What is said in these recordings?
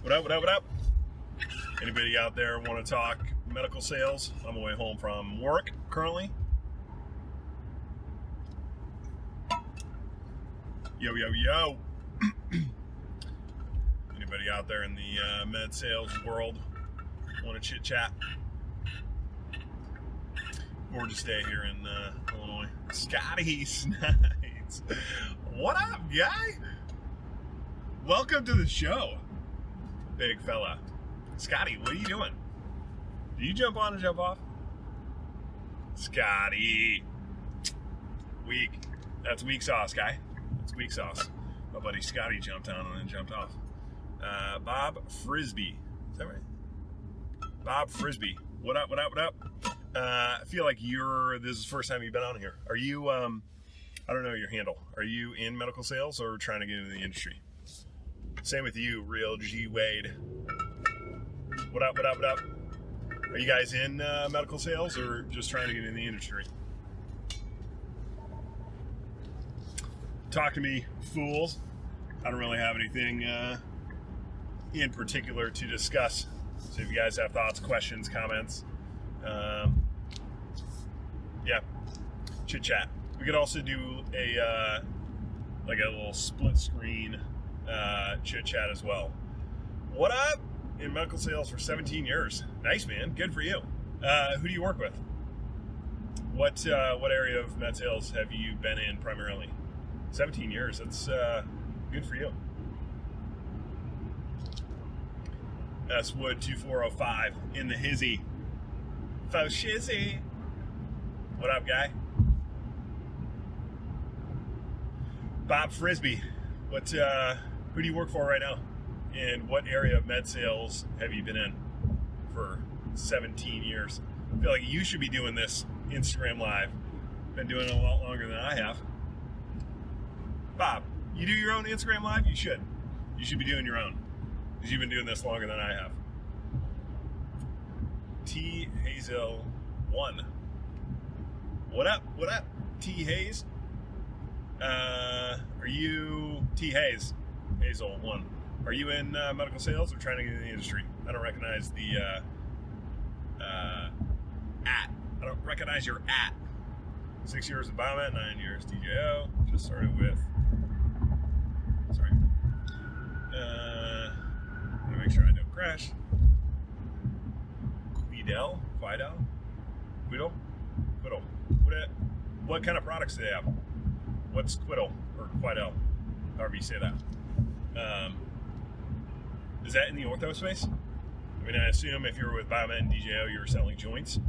What up, what up, what up? Anybody out there want to talk medical sales? I'm away home from work currently. Yo, yo, yo. Anybody out there in the med sales world want to chit chat? Gorgeous day here in Illinois. Scotty's nice. What up, guy? Welcome to the show, big fella. Scotty, what are you doing? Do you jump on and jump off? Scotty. Weak. That's weak sauce, guy. That's weak sauce. My buddy Scotty jumped on and then jumped off. Bob Frisbee. Is that right? Bob Frisbee. What up, what up, what up? I feel like this is the first time you've been on here. Are you, I don't know your handle. Are you in medical sales or trying to get into the industry? Same with you, Real G Wade. What up, what up, what up? Are you guys in medical sales or just trying to get in the industry? Talk to me, fools. I don't really have anything in particular to discuss. So if you guys have thoughts, questions, comments, yeah, chit chat. We could also do a like a little split screen chit chat as well. What up? In medical sales for 17 years. Nice, man. Good for you. Who do you work with? What area of med sales have you been in primarily? 17 years. That's good for you. S Wood 2405 in the hizzy. Faux shizzy. What up, guy? Bob Frisbee. Who do you work for right now? And what area of med sales have you been in for 17 years? I feel like you should be doing this Instagram Live. Been doing it a lot longer than I have. Bob, you do your own Instagram Live? You should. You should be doing your own. Because you've been doing this longer than I have. T Hazel 1. What up? What up? T Hayes? Are you T Hayes? Hazel 1. Are you in medical sales or trying to get in the industry? I don't recognize the at. I don't recognize your at. 6 years of biomed, 9 years DJO. Just started with. Sorry. I'm gonna make sure I don't crash. Quidel. What kind of products do they have? What's Quidel or Quidel? However you say that. Is that in the ortho space? I mean, I assume if you're with Biomed and DJO, you're selling joints.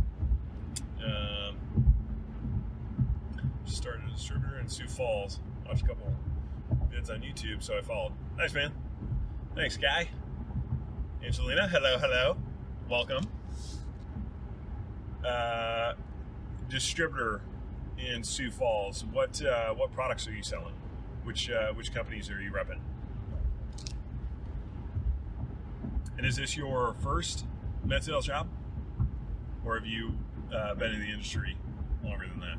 Just started a distributor in Sioux Falls. Watched a couple vids on YouTube, so I followed. Nice, man. Thanks, guy. Angelina, hello, hello. Welcome. Distributor in Sioux Falls. What products are you selling? Which companies are you repping? And is this your first med sales job? Or have you been in the industry longer than that?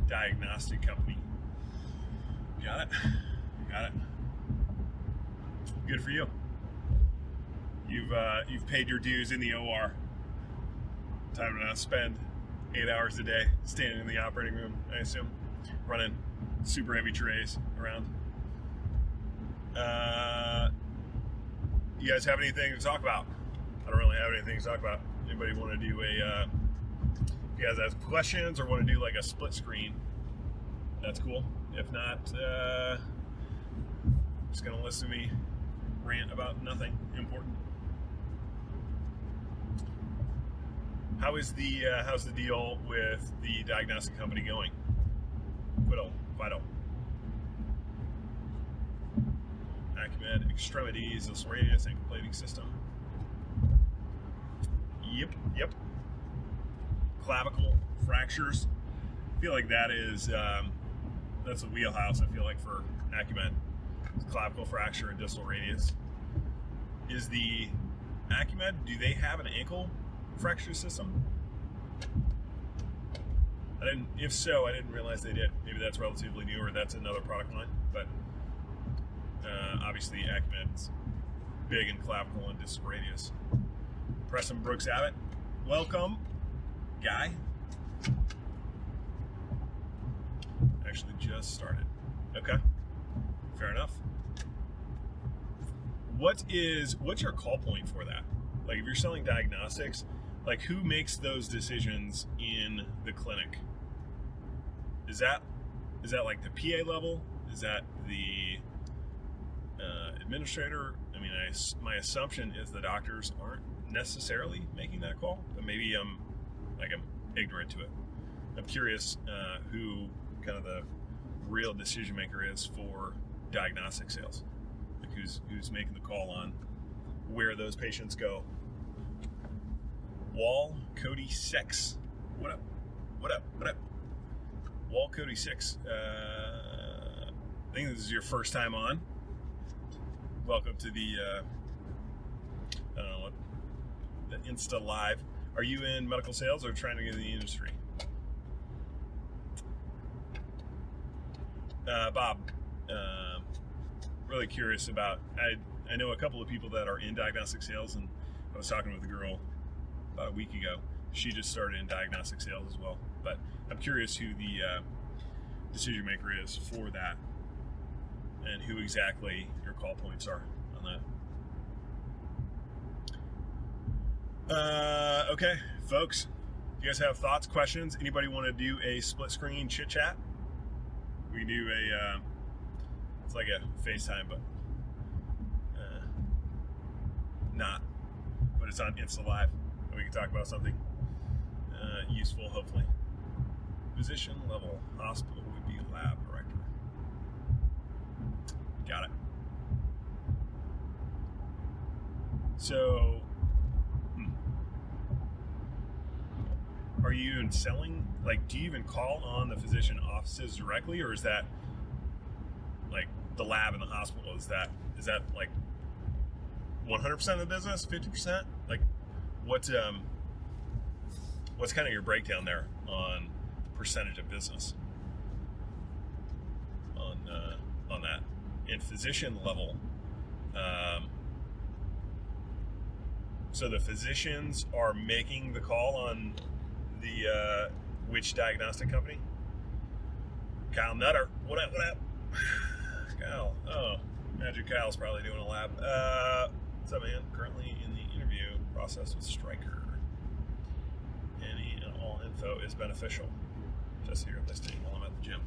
Diagnostic company. Got it? Got it. Good for you. You've paid your dues in the OR. Time to not spend 8 hours a day standing in the operating room, I assume, running super heavy trays around. You guys have anything to talk about? I don't really have anything to talk about. Anybody want to do if you guys have questions or want to do like a split screen, that's cool. If not, just gonna listen to me rant about nothing important. How's the deal with the diagnostic company going? Vital. Acumed extremities, this radius ankle plating system. Yep. Clavicle fractures. I feel like that's a wheelhouse. I feel like for Acumed, clavicle fracture and distal radius. Is the Acumed? Do they have an ankle fracture system? If so, I didn't realize they did. Maybe that's relatively new, or that's another product line. But obviously, Acumed's big in clavicle and distal radius. Preston Brooks Abbott, welcome, guy. Actually just started. Okay, fair enough. What's your call point for that? Like, if you're selling diagnostics, like, who makes those decisions in the clinic? Is that like the PA level? Is that the administrator? I mean, my assumption is the doctors aren't necessarily making that call, but maybe I'm ignorant to it. I'm curious who kind of the real decision maker is for diagnostic sales. Like, who's making the call on where those patients go. Wall Cody 6. What up? What up? What up? Wall Cody 6. I think this is your first time on. Welcome to the I don't know what, the Insta Live. Are you in medical sales or trying to get in the industry? Bob, really curious about, I know a couple of people that are in diagnostic sales, and I was talking with a girl about a week ago. She just started in diagnostic sales as well, but I'm curious who the decision maker is for that and who exactly your call points are on that. Okay, folks, if you guys have thoughts, questions, anybody want to do a split screen chit chat? We can do it's like a FaceTime, but not. But it's on Insta Live, and we can talk about something useful, hopefully. Physician level hospital would be lab director. Got it. So, are you even selling? Like, do you even call on the physician offices directly, or is that like the lab in the hospital? Is that like 100% of the business, 50%? Like, what's kind of your breakdown there on percentage of business on that? In physician level, so the physicians are making the call on the which diagnostic company? Kyle Nutter, what up? Kyle, oh, imagine Kyle's probably doing a lab. What's up, man? Currently in the interview process with Stryker. Any and all info is beneficial. Just here listening while I'm at the gym.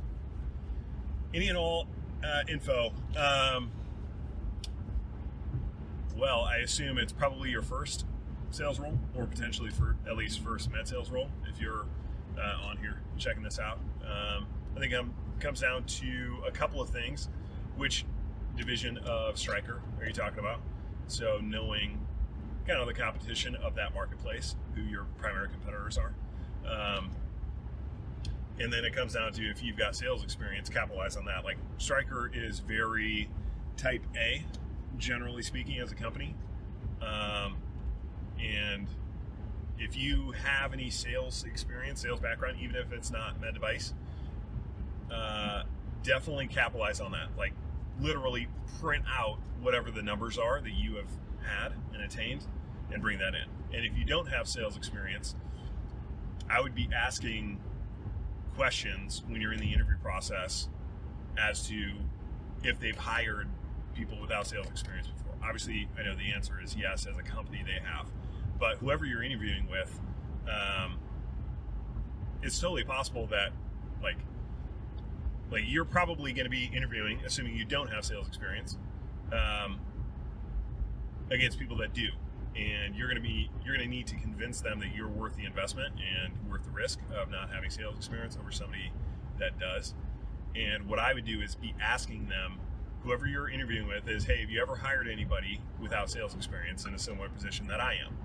Any and all info. Well, I assume it's probably your first sales role, or potentially for at least first med sales role if you're on here checking this out. I think it comes down to a couple of things. Which division of Stryker are you talking about? So knowing kind of the competition of that marketplace, who your primary competitors are. And then it comes down to, if you've got sales experience, capitalize on that. Like, Stryker is very type A, generally speaking, as a company. And if you have any sales experience, sales background, even if it's not med device, definitely capitalize on that. Like, literally print out whatever the numbers are that you have had and attained and bring that in. And if you don't have sales experience, I would be asking questions when you're in the interview process as to if they've hired people without sales experience before. Obviously, I know the answer is yes, as a company they have. But whoever you're interviewing with, it's totally possible that like you're probably going to be interviewing, assuming you don't have sales experience, against people that do, and you're going to need to convince them that you're worth the investment and worth the risk of not having sales experience over somebody that does. And what I would do is be asking them, whoever you're interviewing with, is, hey, have you ever hired anybody without sales experience in a similar position that I am?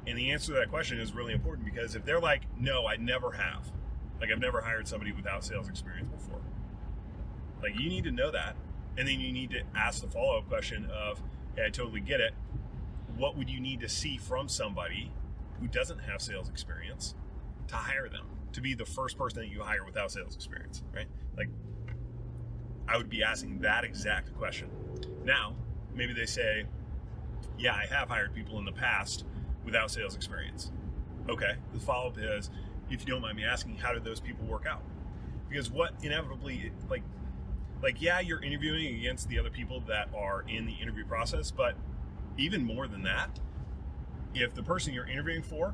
And the answer to that question is really important, because if they're like, no, I never have, like, I've never hired somebody without sales experience before, like, you need to know that. And then you need to ask the follow-up question of, hey, I totally get it. What would you need to see from somebody who doesn't have sales experience to hire them, to be the first person that you hire without sales experience, right? Like, I would be asking that exact question. Now, maybe they say, Yeah, I have hired people in the past without sales experience. Okay, the follow-up is, if you don't mind me asking, how did those people work out? Because what inevitably, yeah, you're interviewing against the other people that are in the interview process, but even more than that, if the person you're interviewing for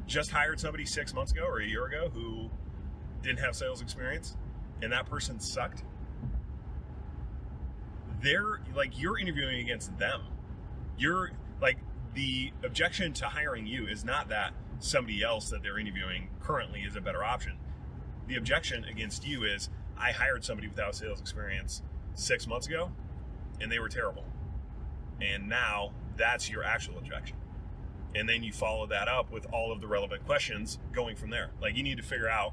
just hired somebody 6 months ago or a year ago who didn't have sales experience and that person sucked, you're interviewing against them. You're like, the objection to hiring you is not that somebody else that they're interviewing currently is a better option. The objection against you is, I hired somebody without sales experience 6 months ago and they were terrible. And now that's your actual objection. And then you follow that up with all of the relevant questions going from there. Like, you need to figure out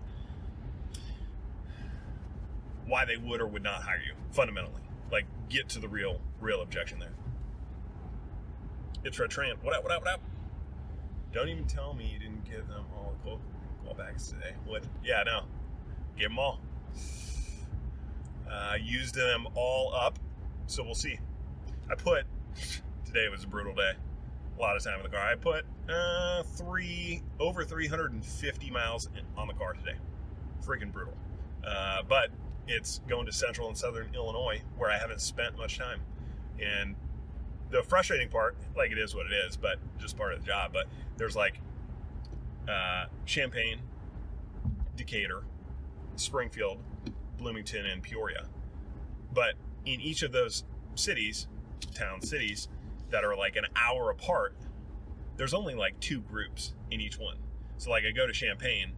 why they would or would not hire you, fundamentally. Like, get to the real objection there. It's Red Tran. What up? Don't even tell me you didn't give them all the callbacks today. What? Yeah, no. Give them all. Used them all up, so we'll see. Today was a brutal day. A lot of time in the car. I put over 350 miles on the car today. Freaking brutal. But it's going to central and southern Illinois where I haven't spent much time. And the frustrating part, like, it is what it is, but just part of the job. But there's like Champaign, Decatur, Springfield, Bloomington, and Peoria. But in each of those cities that are like an hour apart, there's only like 2 groups in each one. So like, I go to Champaign,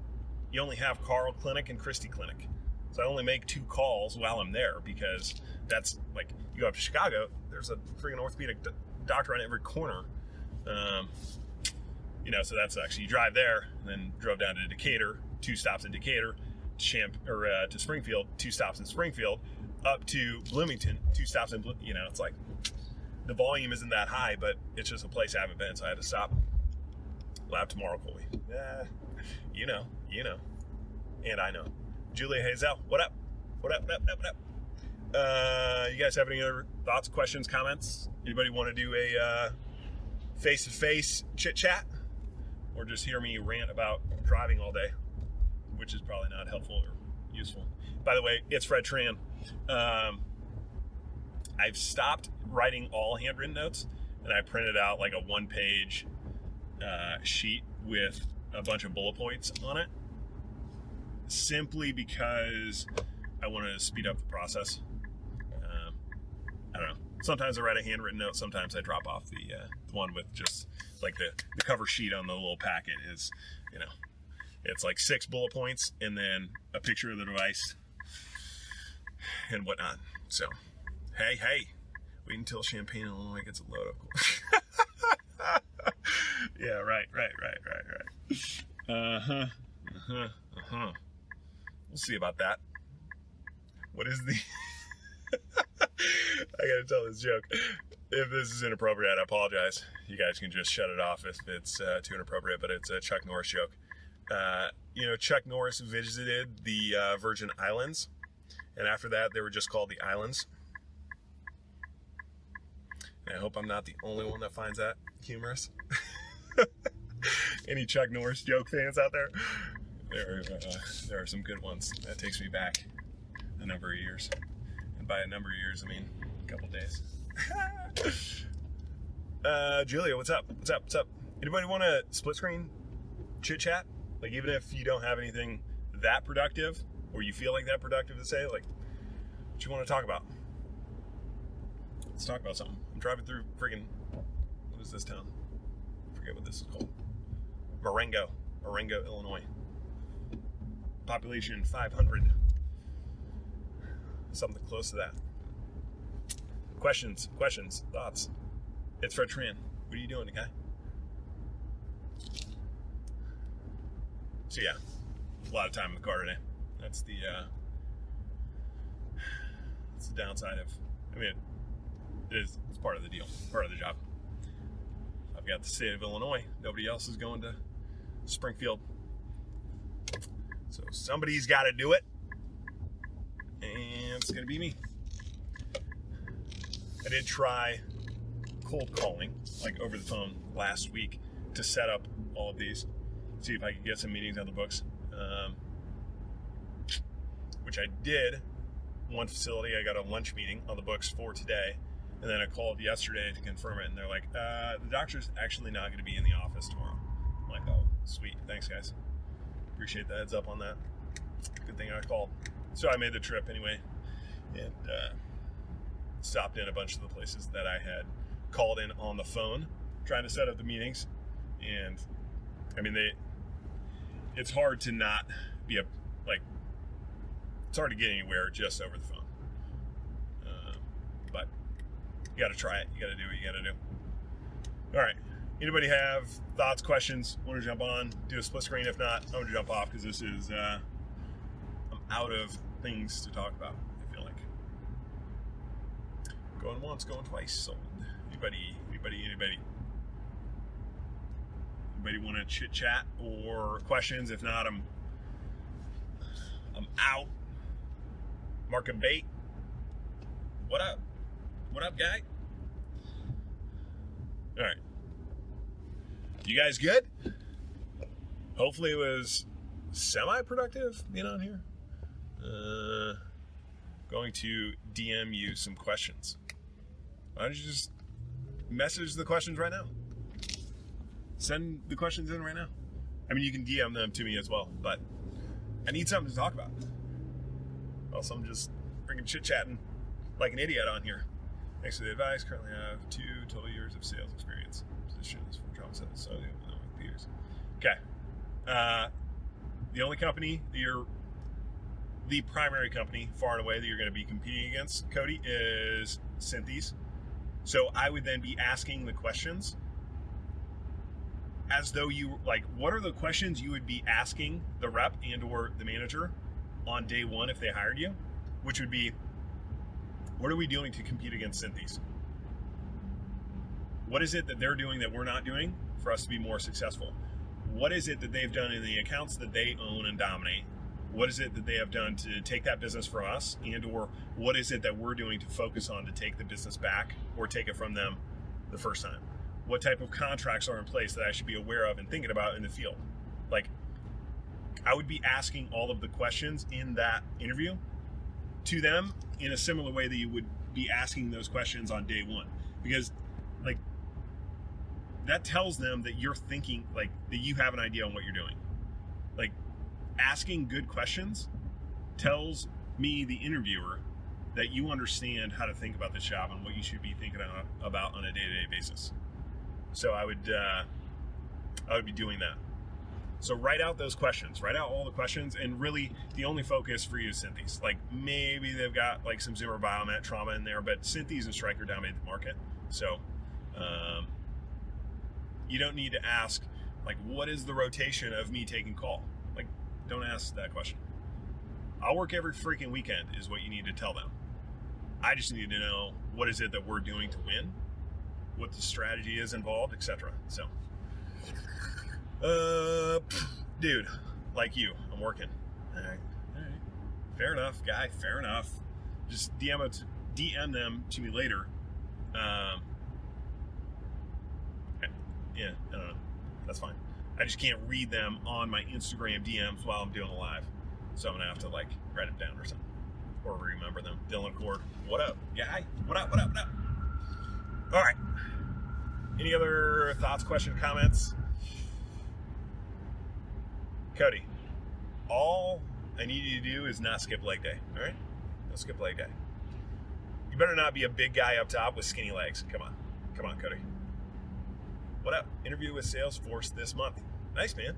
you only have Carl Clinic and Christie Clinic. So I only make 2 calls while I'm there, because that's like, you go up to Chicago, there's a freaking orthopedic doctor on every corner. So that's actually, you drive there, and then drove down to Decatur, 2 stops in Decatur, to Springfield, 2 stops in Springfield, up to Bloomington, 2 stops in it's like, the volume isn't that high, but it's just a place I haven't been, so I had to stop. Lab tomorrow, Colby. You know. And I know. Julia Hazel, what up? You guys have any other thoughts, questions, comments? Anybody want to do a face-to-face chit-chat? Or just hear me rant about driving all day, which is probably not helpful or useful. By the way, it's Fred Tran. I've stopped writing all handwritten notes, and I printed out like a 1-page sheet with a bunch of bullet points on it, simply because I wanted to speed up the process. I don't know. Sometimes I write a handwritten note. Sometimes I drop off the one with just like the cover sheet on the little packet is, it's like 6 bullet points and then a picture of the device and whatnot. So, hey, wait until Champaign, Illinois gets a load of course. Yeah, right. We'll see about that. What is the... I gotta tell this joke. If this is inappropriate, I apologize. You guys can just shut it off if it's too inappropriate, but it's a Chuck Norris joke. Chuck Norris visited the Virgin Islands, and after that, they were just called the Islands. And I hope I'm not the only one that finds that humorous. Any Chuck Norris joke fans out there? There are some good ones. That takes me back a number of years. And by a number of years, I mean a couple days. Julia, what's up? Anybody want to split screen chit chat? Like, even if you don't have anything that productive, or you feel like that productive to say, like, what you want to talk about? Let's talk about something. I'm driving through friggin', what is this town? I forget what this is called. Marengo, Illinois. Population 500. Something close to that. Questions, thoughts. It's Fred Tran. What are you doing, guy? So yeah, a lot of time in the car today. That's the downside of, it's part of the deal, part of the job. I've got the state of Illinois. Nobody else is going to Springfield. So somebody's got to do it. And it's going to be me. I did try cold calling, like over the phone last week to set up all of these, see if I could get some meetings on the books, which I did. One facility, I got a lunch meeting on the books for today, and then I called yesterday to confirm it, and they're like, the doctor's actually not going to be in the office tomorrow. I'm like, oh, sweet. Thanks, guys. Appreciate the heads up on that. Good thing I called. So I made the trip anyway, and stopped in a bunch of the places that I had called in on the phone, trying to set up the meetings. And I mean, it's hard to not be it's hard to get anywhere just over the phone. But you got to try it. You got to do what you got to do. All right. Anybody have thoughts, questions? Want to jump on? Do a split screen? If not, I'm going to jump off because this is, I'm out of things to talk about, I feel like. Going once, going twice. Sold. Anybody want to chit chat or questions? If not, I'm out. Market bait. What up? What up, guy? All right. You guys good? Hopefully it was semi-productive being on here. Going to DM you some questions. Why don't you just message the questions right now? Send the questions in right now. I mean, you can DM them to me as well, but I need something to talk about. Else I'm just freaking chit-chatting like an idiot on here. Thanks for the advice. Currently I have 2 total years of sales experience. Positions for trauma sales, so with Peters. Okay. The only company the primary company far and away that you're going to be competing against, Cody, is Synthes. So I would then be asking the questions as though what are the questions you would be asking the rep and or the manager on day one if they hired you? Which would be, what are we doing to compete against Synthes? What is it that they're doing that we're not doing for us to be more successful? What is it that they've done in the accounts that they own and dominate? What is it that they have done to take that business from us? And or what is it that we're doing to focus on to take the business back or take it from them the first time? What type of contracts are in place that I should be aware of and thinking about in the field? I would be asking all of the questions in that interview to them in a similar way that you would be asking those questions on day one. Because that tells them that you're thinking, that you have an idea on what you're doing. Asking good questions tells me, the interviewer, that you understand how to think about the job and what you should be thinking about on a day-to-day basis. So I would be doing that. So write out those questions. Write out all the questions, and really the only focus for you is Synthes. Maybe they've got some Zimmer Biomet trauma in there, but Synthes and Stryker dominate the market. So you don't need to ask what is the rotation of me taking call? Don't ask that question. I'll work every freaking weekend is what you need to tell them. I just need to know what is it that we're doing to win, what the strategy is involved, etc. So, dude, like you, I'm working. All right. Fair enough, guy. Fair enough. Just DM them to me later. Yeah, I don't know. That's fine. I just can't read them on my Instagram DMs while I'm doing a live. So I'm going to have to write them down or something. Or remember them. Dylan Cord, what up, guy? What up? All right. Any other thoughts, questions, comments? Cody, all I need you to do is not skip leg day. All right? Don't skip leg day. You better not be a big guy up top with skinny legs. Come on, Cody. What up? Interview with Salesforce this month. Nice, man.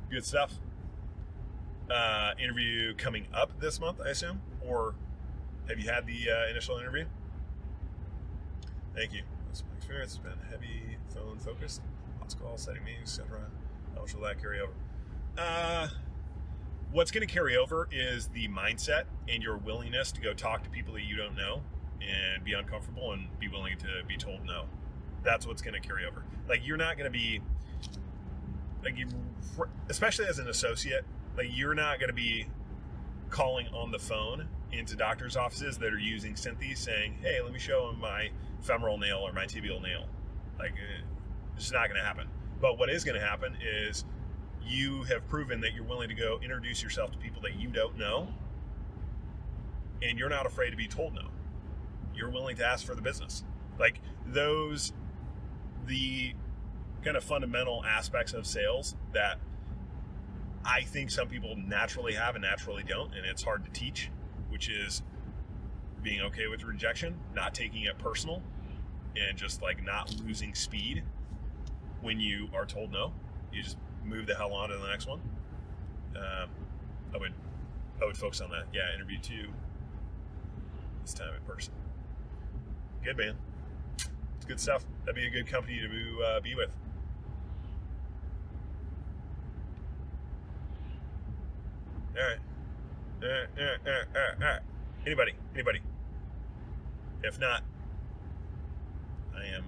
Good stuff. Interview coming up this month, I assume? Or have you had the initial interview? Thank you. My experience has been heavy phone focused. Lots of calls, setting meetings, etc. How much will that carry over? What's going to carry over is the mindset and your willingness to go talk to people that you don't know and be uncomfortable and be willing to be told no. That's what's going to carry over. You're not going to be, especially as an associate, you're not going to be calling on the phone into doctor's offices that are using Synthes saying, hey, let me show them my femoral nail or my tibial nail. Like, it's just not going to happen. But what is going to happen is you have proven that you're willing to go introduce yourself to people that you don't know, and you're not afraid to be told no. You're willing to ask for the business. Like, the kind of fundamental aspects of sales that I think some people naturally have and naturally don't, and it's hard to teach, which is being okay with rejection, not taking it personal, and just like not losing speed when you are told no. You just move the hell on to the next one. I would focus on that. Yeah, interview 2 this time in person. Good, man. It's good stuff. That'd be a good company to be with. All right. Anybody? If not, I am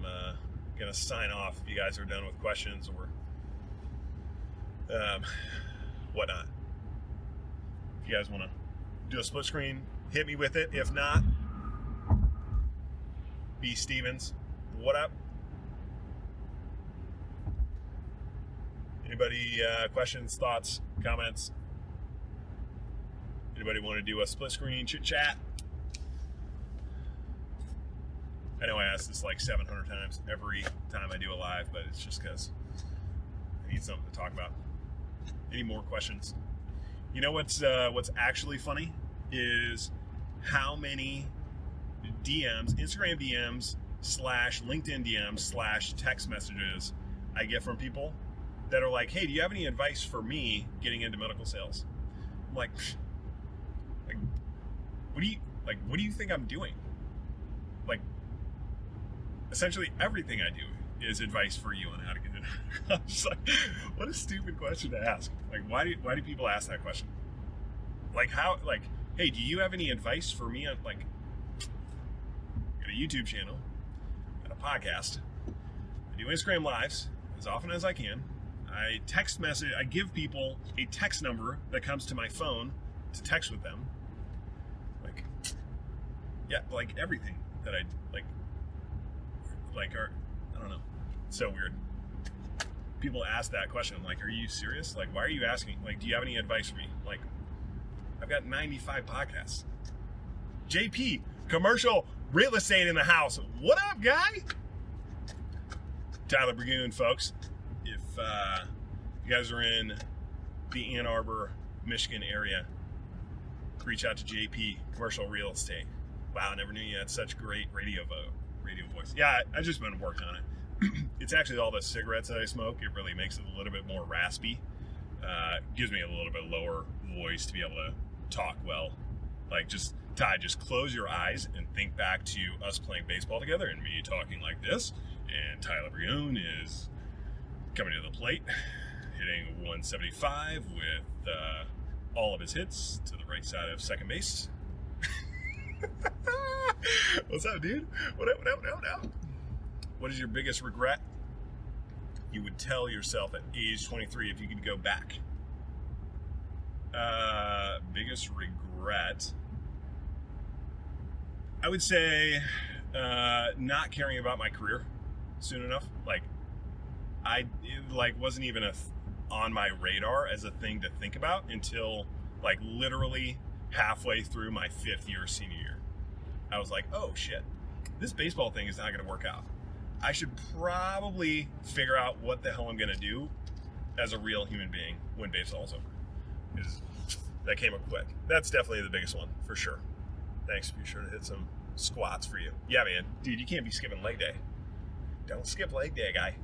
going to sign off if you guys are done with questions or whatnot. If you guys want to do a split screen, hit me with it. If not, B. Stevens, what up? Anybody questions, thoughts, comments? Anybody want to do a split screen chit chat? I know I ask this like 700 times every time I do a live, but it's just because I need something to talk about. Any more questions? You know what's actually funny is how many DMs, Instagram DMs / LinkedIn DMs / text messages I get from people that are like, hey, do you have any advice for me getting into medical sales? I'm like what do you think I'm doing? Like, essentially everything I do is advice for you on how to get in. I'm just like, what a stupid question to ask. Like, why do people ask that question? Like, how, like, hey, do you have any advice for me on, like, I got a YouTube channel, got a podcast, I do Instagram lives as often as I can. I text message, I give people a text number that comes to my phone to text with them. Like, yeah, like everything that I, I don't know. It's so weird. People ask that question, like, are you serious? Like, why are you asking? Like, do you have any advice for me? Like, I've got 95 podcasts. JP, commercial real estate in the house. What up, guy? Tyler Burgoon, folks. If you guys are in the Ann Arbor, Michigan area, reach out to JP, commercial real estate. Wow, I never knew you had such great radio voice. Yeah, I've just been working on it. It's actually all the cigarettes that I smoke. It really makes it a little bit more raspy. Gives me a little bit lower voice to be able to talk well. Like, Ty, just close your eyes and think back to us playing baseball together and me talking like this. And Tyler Burgoon is coming to the plate, hitting 175 with all of his hits to the right side of second base. What's up, dude? What up? What is your biggest regret you would tell yourself at age 23 if you could go back? Biggest regret, I would say not caring about my career soon enough. Like, it wasn't even on my radar as a thing to think about until like literally halfway through my 5th year senior year. I was like, oh shit, this baseball thing is not going to work out. I should probably figure out what the hell I'm going to do as a real human being when baseball's over. Because that came up quick. That's definitely the biggest one, for sure. Thanks. Be sure to hit some squats for you. Yeah, man. Dude, you can't be skipping leg day. Don't skip leg day, guy.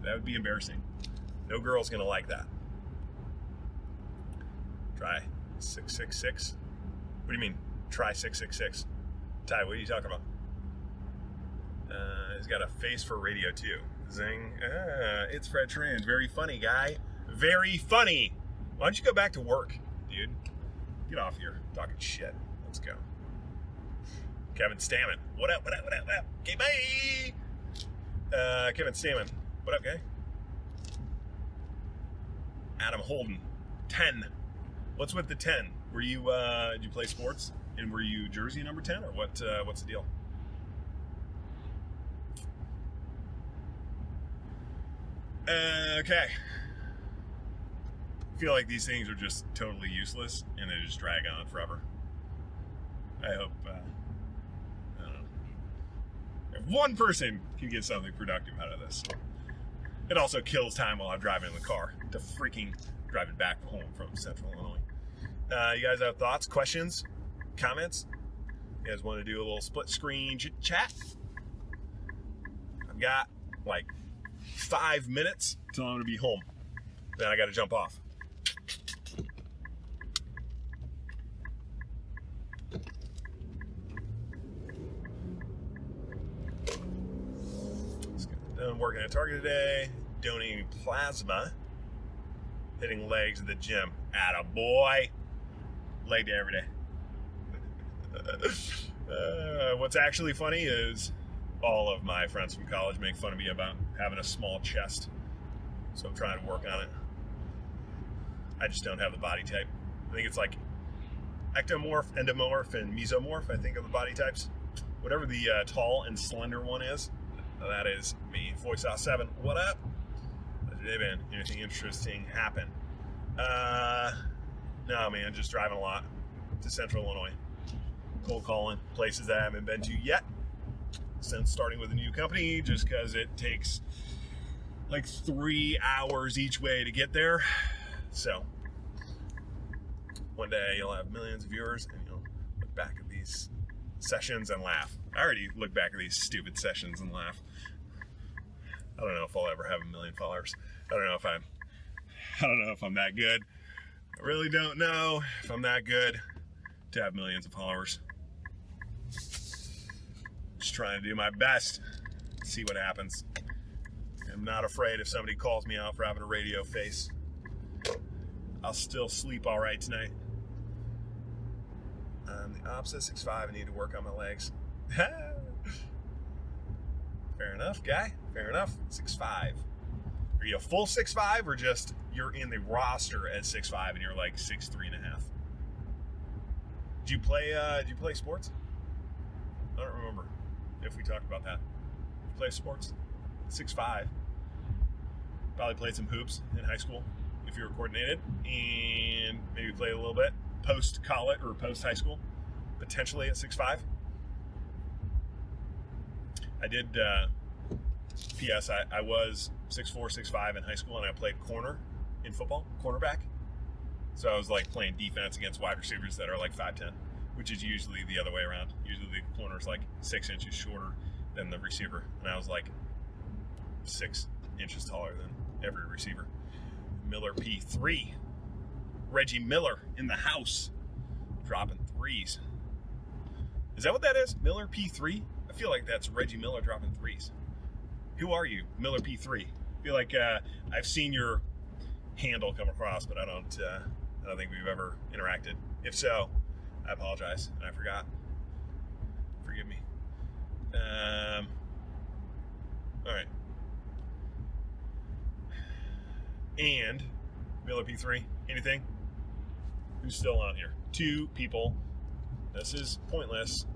That would be embarrassing. No girl's going to like that. Try 666. What do you mean, try 666? Ty, what are you talking about? He's got a face for radio, too. Zing. It's Fred Trans. Very funny, guy. Very funny. Why don't you go back to work, dude? Get off here talking shit. Let's go. Kevin Stammen. What up? Okay, bye. Kevin Stammen. What up, guy? Adam Holden. 10. What's with the 10? Were you, did you play sports? And were you jersey number 10 or what's the deal? Okay. I feel like these things are just totally useless and they just drag on forever. I hope, I don't know. If one person can get something productive out of this. It also kills time while I'm driving in the car to freaking driving back home from Central Illinois. You guys have thoughts, questions, comments? You guys want to do a little split screen chat? I've got like 5 minutes till I'm going to be home. Then I got to jump off. Done working at Target today, donating plasma, hitting legs at the gym. Atta boy. Leg day every day. What's actually funny is all of my friends from college make fun of me about having a small chest. So I'm trying to work on it. I just don't have the body type. I think it's like ectomorph, endomorph, and mesomorph, I think, are the body types. Whatever the tall and slender one is, that is me. Voice Sauce 7, what up? How's your day been? Anything interesting happen? No, man, just driving a lot to Central Illinois. Cold calling places that I haven't been to yet since starting with a new company, just because it takes like 3 hours each way to get there. So one day you'll have millions of viewers and you'll look back at these sessions and laugh. I already look back at these stupid sessions and laugh. I don't know if I'll ever have 1 million followers. I don't know if I'm that good. I really don't know if I'm that good to have millions of followers. Just trying to do my best. See what happens. I'm not afraid if somebody calls me out for having a radio face. I'll still sleep all right tonight. I'm the opposite, 6'5". I need to work on my legs. Fair enough, guy. Fair enough. 6'5". Are you a full 6'5", or just you're in the roster at 6'5" and you're like 6'3.5"? Do you play sports? I don't remember if we talked about that. You play sports? 6'5". Probably played some hoops in high school if you were coordinated, and maybe played a little bit post college or post high school, potentially at 6'5". I did. P.S. I was 6'4", 6'5" in high school, and I played corner in football, cornerback. So I was like playing defense against wide receivers that are like 5'10", which is usually the other way around. Usually the corner's like 6 inches shorter than the receiver, and I was like 6 inches taller than every receiver. Miller P3. Reggie Miller in the house, dropping threes. Is that what that is? Miller P3? I feel like that's Reggie Miller dropping threes. Who are you, Miller P3? I feel like I've seen your handle come across, but I don't think we've ever interacted. If so, I apologize and I forgot. Forgive me. All right. And Miller P3, anything? Who's still on here? 2 people. This is pointless.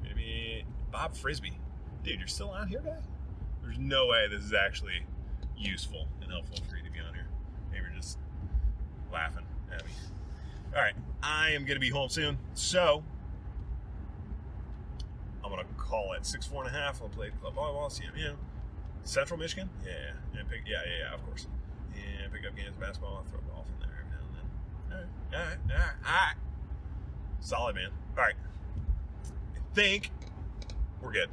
Maybe Bob Frisbee. Dude, you're still on here, guy? There's no way this is actually useful and helpful for you to be on here. Maybe you're just laughing at me. All right, I am going to be home soon, so I'm going to call it 6'4.5". I'll play club volleyball, CMU. Central Michigan? Yeah, of course. And pick up games of basketball. I'll throw golf in there every now and then. All right. Solid, man. All right. I think we're good.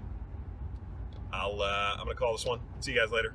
I'm going to call this one. See you guys later.